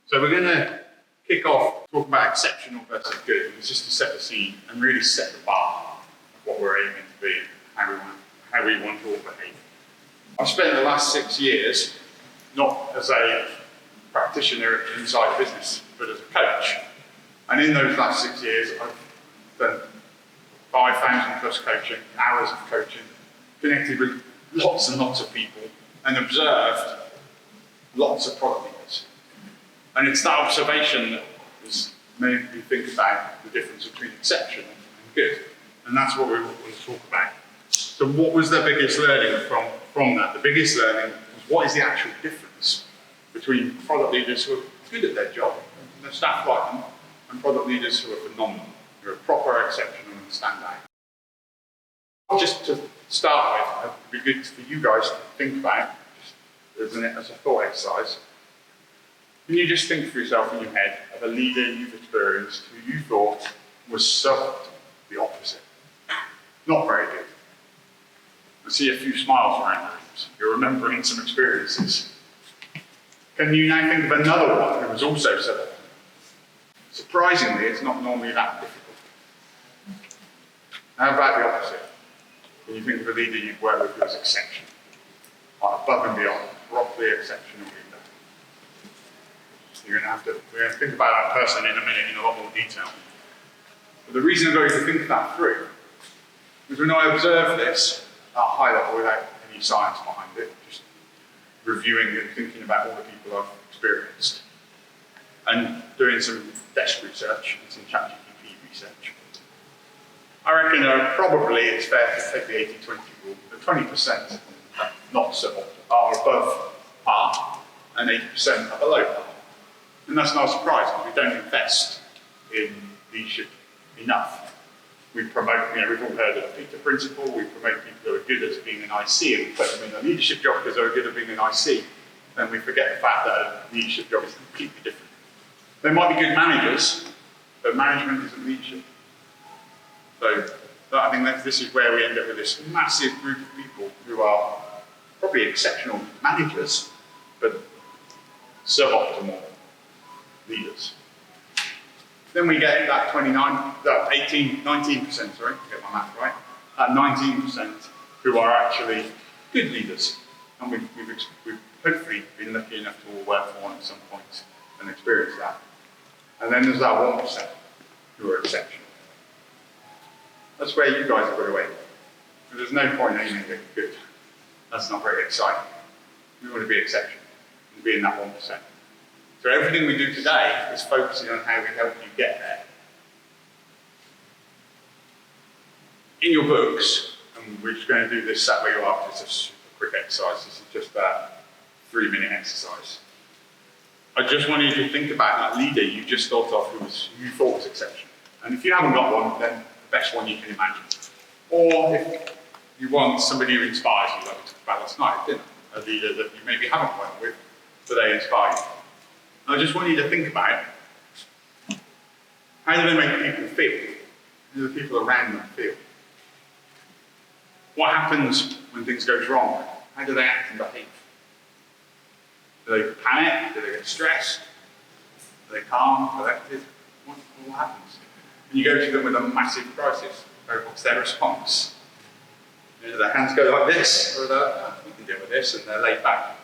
So we're going to kick off, talk about exceptional versus good. It's just to set the scene and really set the bar of what we're aiming to be and how we want to all behave. I've spent the last 6 years, not as a practitioner inside a business, but as a coach. And in those last 6 years, I've done 5,000 plus coaching, hours of coaching, connected with lots and lots of people, and observed lots of product leaders. And it's that observation that has made me think about the difference between exceptional and good. And that's what we want to talk about. So what was the biggest learning from that? The biggest learning was what is the actual difference between product leaders who are good at their job, and their staff like them, and product leaders who are phenomenal, who are proper, exceptional, and stand out. Just to start with, it would be good for you guys to think about, just as a thought exercise. Can you just think for yourself in your head of a leader you've experienced who you thought was so the opposite? Not very good. I see a few smiles around the rooms. You're remembering some experiences. Can you now think of another one who was also so? Surprisingly, it's not normally that difficult. How about the opposite? Can you think of a leader you've worked with who was exceptional? Above and beyond, properly exceptional leader. We're going to think about that person in a minute in a lot more detail. But the reason I'm going to think that through is when I observe this at a high level without any science behind it, just reviewing and thinking about all the people I've experienced, and doing some desk research and some ChatGPT research, I reckon probably it's fair to take the 80-20 rule. The 20% are not so are above par, and 80% are below par. And that's not a surprise, because we don't invest in leadership enough. We promote, we've all heard of the Peter principle, we promote people who are good at being an IC, and we put them in a leadership job because they're good at being an IC, and we forget the fact that a leadership job is completely different. They might be good managers, but management isn't leadership. So I think this is where we end up with this massive group of people who are probably exceptional managers, but suboptimal leaders. Then we get that 19%, sorry, get my math right, that 19% who are actually good leaders. And we've hopefully been lucky enough to all work for one at some point and experience that. And then there's that 1% who are exceptional. That's where you guys have got to aim. There's no point aiming at good. That's not very exciting. We want to be exceptional and be in that 1%. So everything we do today is focusing on how we help you get there. In your books, and we're just going to do this sat where you are, because it's a super quick exercise. This is just a 3-minute exercise. I just want you to think about that leader you just thought of who you thought was exceptional. And if you haven't got one, then the best one you can imagine. Or if you want somebody who inspires you, like we talked about last night at dinner, a leader that you maybe haven't worked with, but they inspire you. I just want you to think about how do they make people feel? How do the people around them feel? What happens when things go wrong? How do they act and behave? Do they panic? Do they get stressed? Are they calm, collected? What happens? And you go to them with a massive crisis. What's their response? Do their hands go like this? Or we can deal with this, and they're laid back.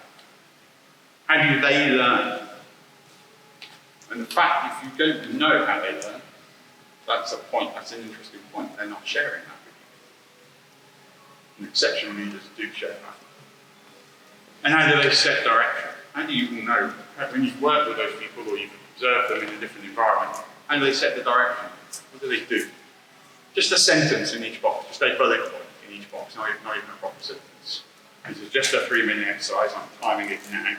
How do they learn? And the fact, if you don't know how they learn, that's an interesting point. They're not sharing that with you. And exceptional leaders do share that. And how do they set direction? How do you know, when you've worked with those people or you've observed them in a different environment, how do they set the direction? What do they do? Just a sentence in each box, just a bullet point in each box, not even a proper sentence. This is just a 3-minute exercise. I'm timing it now.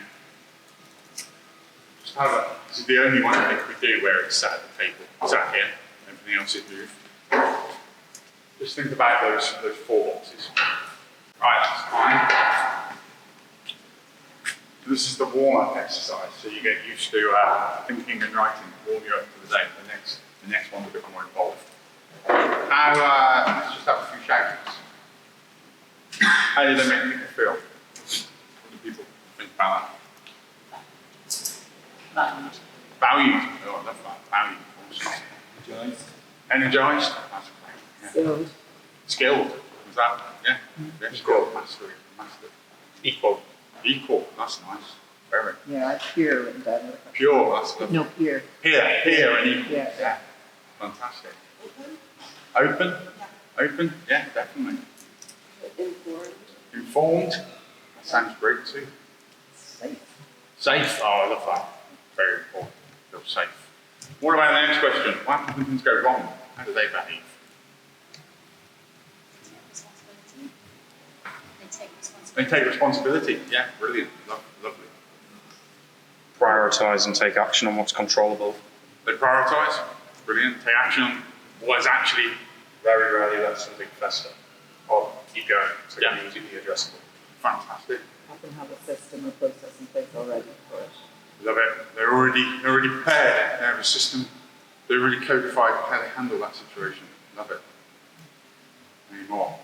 This is the only one I think we do where it's sat at the table. It's sat here, everything else is moved. Just think about those 4 boxes. Right, that's fine. This is the warm-up exercise, so you get used to thinking and writing, warm you up for the day. The next one's a bit more involved. Now, let's just have a few shoutings. How do they make people feel? What do people think about that? Energized. Energized. That's great. Yeah. Skilled. Skilled. Was that? Yeah. Yeah. Skilled. Mastery. Master. Equal. Equal. That's nice. Very. Yeah, I pure written down. Pure. That's lovely. No, pure. Here and equal. Yeah. Yeah. Fantastic. Open? Open? Yeah, definitely. Informed. Informed? That sounds great too. Safe. Safe? Oh, I love that. Very important. Feel safe. What about the next question? What happens when things go wrong? How do they behave? Responsibility. They take responsibility. They take responsibility. Yeah, brilliant. Lovely. Prioritise and take action on what's controllable. They prioritise. Brilliant. Take action on what is actually. Very rarely let something fester. Or keep going, so Yeah. immediately addressable. Fantastic. Often have a system or process in place already for it. Love it. They're already prepared. They have a system. They're already codified how to handle that situation. Love it. Any more?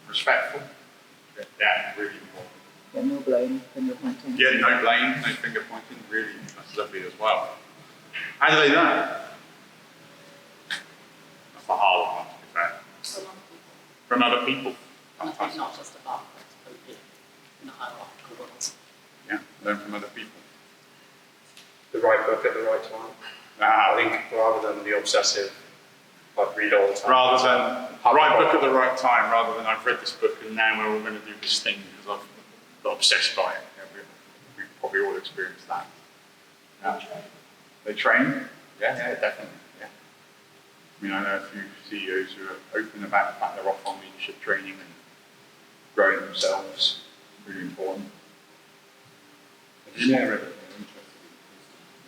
Respectful. Yeah, really important. Yeah, no blame, finger pointing. Yeah, no blame, no finger pointing. Really, that's lovely as well. How do they learn? That's the hard one, to be fair. From other people. From other people. Nothing, not just about it, in a hierarchical world. Yeah, learn from other people. The right book at the right time. I think rather than the obsessive, like read all the time. Rather than right book at the right time, rather than I've read this book and now we're all going to do this thing because I've got obsessed by it. Yeah, we've probably all experienced that. Yeah. They train? Yeah, definitely. Yeah. I mean, I know a few CEOs who are open about the fact they're off on leadership training and growing themselves. Really important. Share it.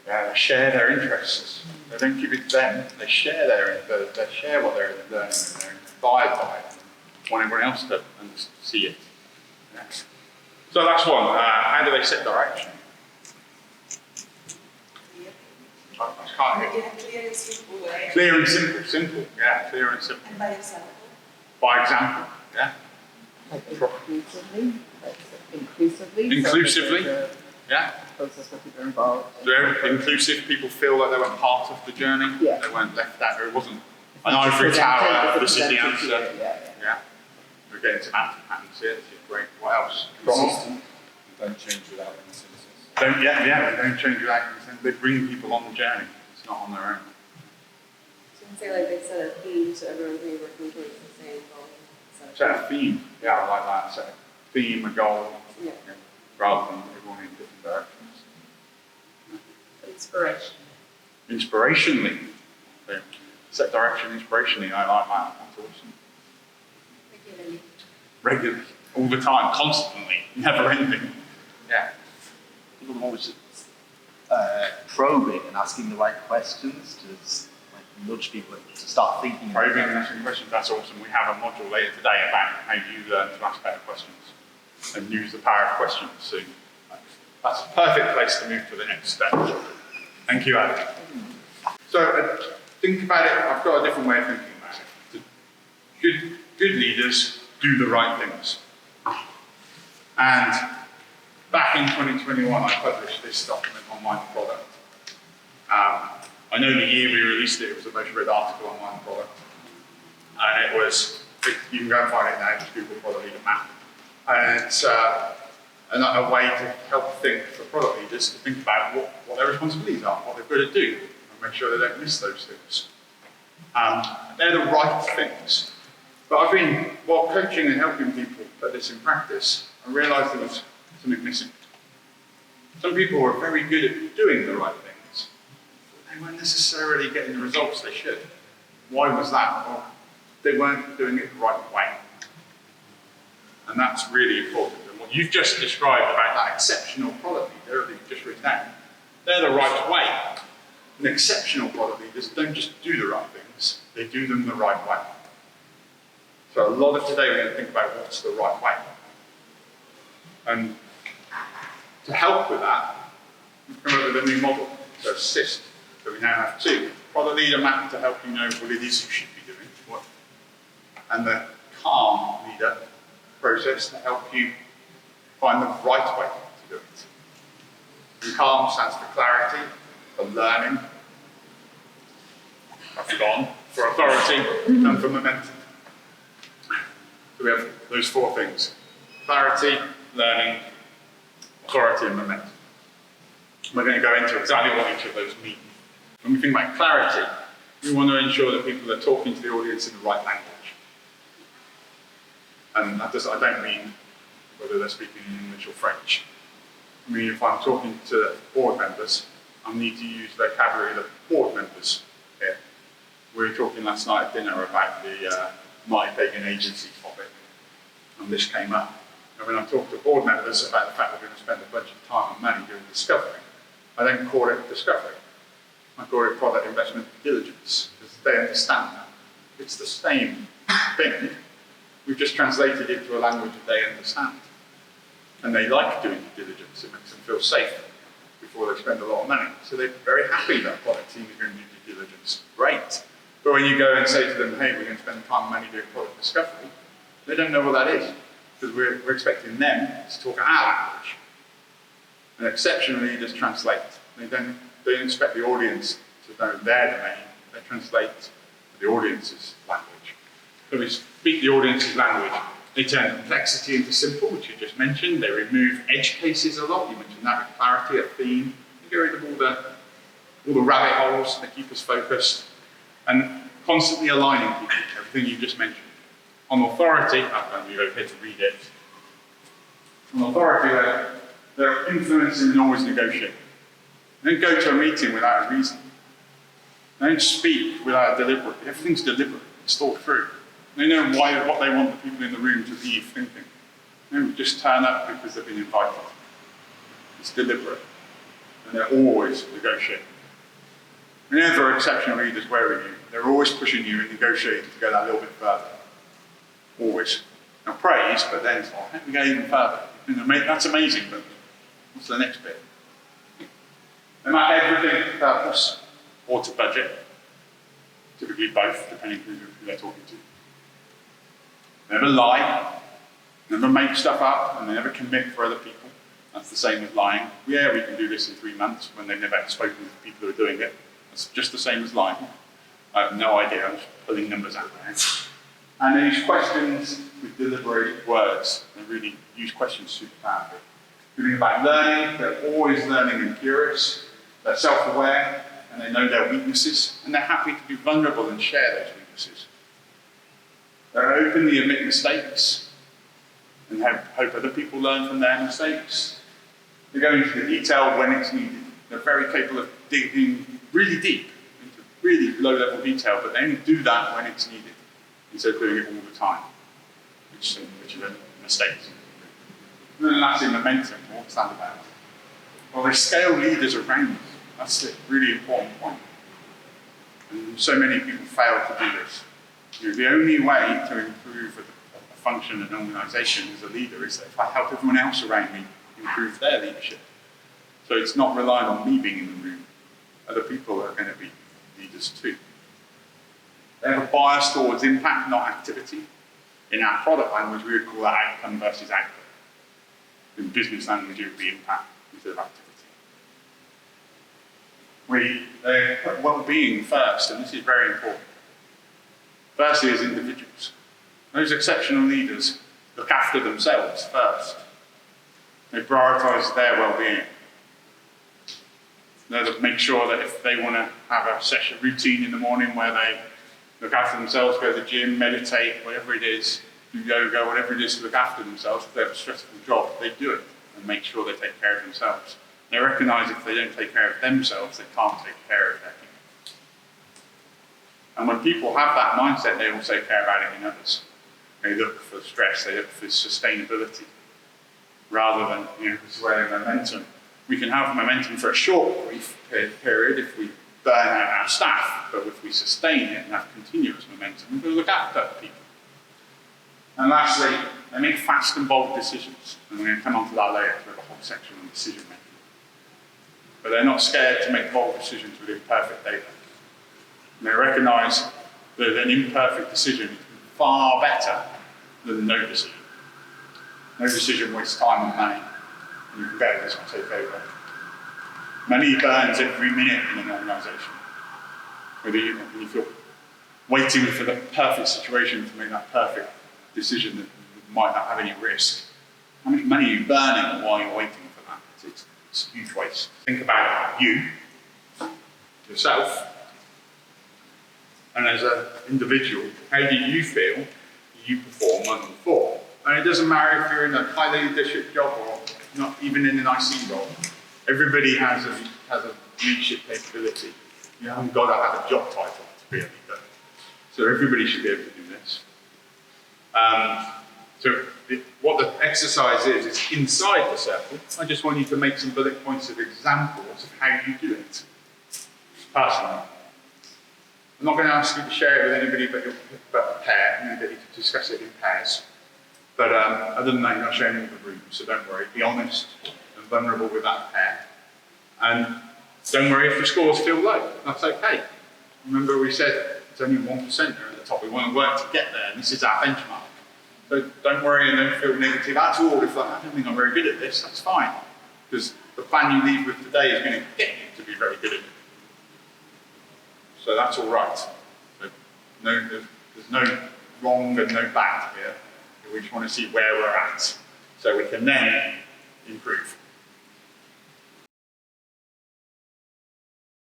Yeah, they share their interests. They don't keep it to them. They share they share what they're learning and they're inspired by it. And want everyone else to see it. Yeah. So that's one. How do they set direction? I can't hear. In a clear and simple way. Clear and simple. Simple. Yeah, clear and simple. And by example. By example. Yeah. Like inclusively. Like inclusively. Inclusively. So that Yeah. there's a process where people are involved. They're inclusive. People feel like they were part of the journey. Yeah. They weren't left out. It wasn't an ivory tower. This is the answer. Yeah. Yeah. We're getting semantic patterns here. This is great. What else? Consistent. Don't change without any synthesis. They don't change without consent. They bring people on the journey. It's not on their own. So you can say like they set a theme so everyone's really working towards the same goal. Set a theme. Yeah, I like that. Set a theme, a goal. Yeah. Yeah. Rather than everyone in different directions. Inspiration. Inspirationally. So, set direction inspirationally. I like that. That's awesome. Regularly. Regularly. All the time. Constantly. Never ending. Yeah. People are always probing and asking the right questions to like nudge people to start thinking. Probing and asking questions. That's awesome. We have a module later today about how you learn to ask better questions and use the power of questions. So that's a perfect place to move to the next step. Thank you, Adam. So think about it. I've got a different way of thinking about it. Good leaders do the right things. And back in 2021, I published this document on my product. I know the year we released it, it was the most read article on my product. And it was, you can go and find it now, just Google product leader map. And it's a way to help think for product leaders to think about what their responsibilities are, what they've got to do, and make sure they don't miss those things. They're the right things. But I've been, while coaching and helping people put this in practice, I realised there was something missing. Some people were very good at doing the right things, but they weren't necessarily getting the results they should. Why was that? Well, they weren't doing it the right way. And that's really important. And what you've just described about that exceptional product leader that you've just written down, they're the right way. And exceptional product leaders don't just do the right things, they do them the right way. So a lot of today we're going to think about what's the right way. And to help with that, we've come up with a new model, so SIST. So we now have two. Product leader map to help you know what it is you should be doing. And the calm leader process to help you find the right way to do it. And calm stands for clarity, for learning. I've forgotten, for authority and for momentum. So we have those four things: clarity, learning, authority, and momentum. We're going to go into exactly what each of those mean. When we think about clarity, we want to ensure that people are talking to the audience in the right language. And that does, I don't mean whether they're speaking in English or French. I mean, if I'm talking to board members, I need to use the vocabulary that board members hear. We were talking last night at dinner about the multi-pagan agency topic, and this came up. And when I talk to board members about the fact that we're going to spend a bunch of time and money doing discovery, I don't call it discovery. I call it product investment diligence, because they understand that. It's the same thing. We've just translated it to a language that they understand. And they like doing due diligence. It makes them feel safe before they spend a lot of money. So they're very happy that a product team is going to do due diligence. Great. But when you go and say to them, hey, we're going to spend time and money doing product discovery, they don't know what that is. Because we're expecting them to talk our language. And exceptionally, just translate. They don't expect the audience to know their domain. They translate the audience's language. So we speak the audience's language. They turn complexity into simple, which you just mentioned. They remove edge cases a lot. You mentioned that with clarity, a theme. They get rid of all the rabbit holes. They keep us focused. And constantly aligning people, everything you just mentioned. On authority, I'm going to move over here to read it. On authority, they're influencing and always negotiating. They don't go to a meeting without a reason. They don't speak without a deliberate. Everything's deliberate. It's thought through. They know what they want the people in the room to leave thinking. They don't just turn up because they've been invited. It's deliberate. And they're always negotiating. Whenever exceptional leaders wearing you, they're always pushing you and negotiating to go that little bit further. Always. Now praise, but then, oh, how can we go even further? That's amazing, but what's the next bit? They map everything to purpose or to budget. Typically both, depending who they're talking to. Never lie, never make stuff up, and they never commit for other people. That's the same as lying. Yeah, we can do this in 3 months when they've never spoken to the people who are doing it. That's just the same as lying. I have no idea, I'm just pulling numbers out there. And they use questions with deliberate words. They really use questions super powerfully. Thinking about learning, they're always learning and curious. They're self-aware, and they know their weaknesses, and they're happy to be vulnerable and share those weaknesses. They openly admit mistakes and hope other people learn from their mistakes. They go into the detail when it's needed. They're very capable of digging really deep into really low-level detail, but they only do that when it's needed instead of doing it all the time, which is a mistake. And then lastly, momentum. What's that about? Well, they scale leaders around them. That's a really important point. And so many people fail to do this. The only way to improve a function and an organisation as a leader is that if I help everyone else around me improve their leadership. So it's not relying on me being in the room. Other people are going to be leaders too. They have a bias towards impact, not activity. In our product language, we would call that outcome versus output. In business language, it would be impact instead of activity. They put well-being first, and this is very important. Firstly, as individuals. Those exceptional leaders look after themselves first. They prioritise their well-being. They make sure that if they want to have a session routine in the morning where they look after themselves, go to the gym, meditate, whatever it is, do yoga, whatever it is to look after themselves, if they have a stressful job, they do it and make sure they take care of themselves. They recognise if they don't take care of themselves, they can't take care of their people. And when people have that mindset, they also care about it in others. They look for stress, they look for sustainability, rather than, this is where momentum. We can have momentum for a short, brief period if we burn out our staff, but if we sustain it and have continuous momentum, we'll look after people. And lastly, they make fast and bold decisions. And we're going to come on to that later, we have a whole section on decision making. But they're not scared to make bold decisions with imperfect data. And they recognise that an imperfect decision is far better than no decision. No decision wastes time and money, and you can go this and take over. Money burns every minute in an organisation. whether you feel waiting for the perfect situation to make that perfect decision that might not have any risk. How much money are you burning while you're waiting for that? It's a huge waste. Think about you, yourself, and as an individual, how do you feel you perform under the form? And it doesn't matter if you're in a high leadership job or not even in an IC role. Everybody has a leadership capability. You haven't got to have a job title to be a leader. So everybody should be able to do this. What the exercise is inside the circle. I just want you to make some bullet points of examples of how you do it. Personally. I'm not going to ask you to share it with anybody but a pair, anybody to discuss it in pairs. But other than that, you're not sharing it with the room, so don't worry. Be honest and vulnerable with that pair. And don't worry if the scores feel low. That's okay. Remember we said it's only 1% there at the top. We want to work to get there, and this is our benchmark. So don't worry and don't feel negative at all. If I don't think I'm very good at this, that's fine. Because the plan you leave with today is going to get you to be very good at it. So that's all right. So there's no wrong and no bad here. We just want to see where we're at, so we can then improve.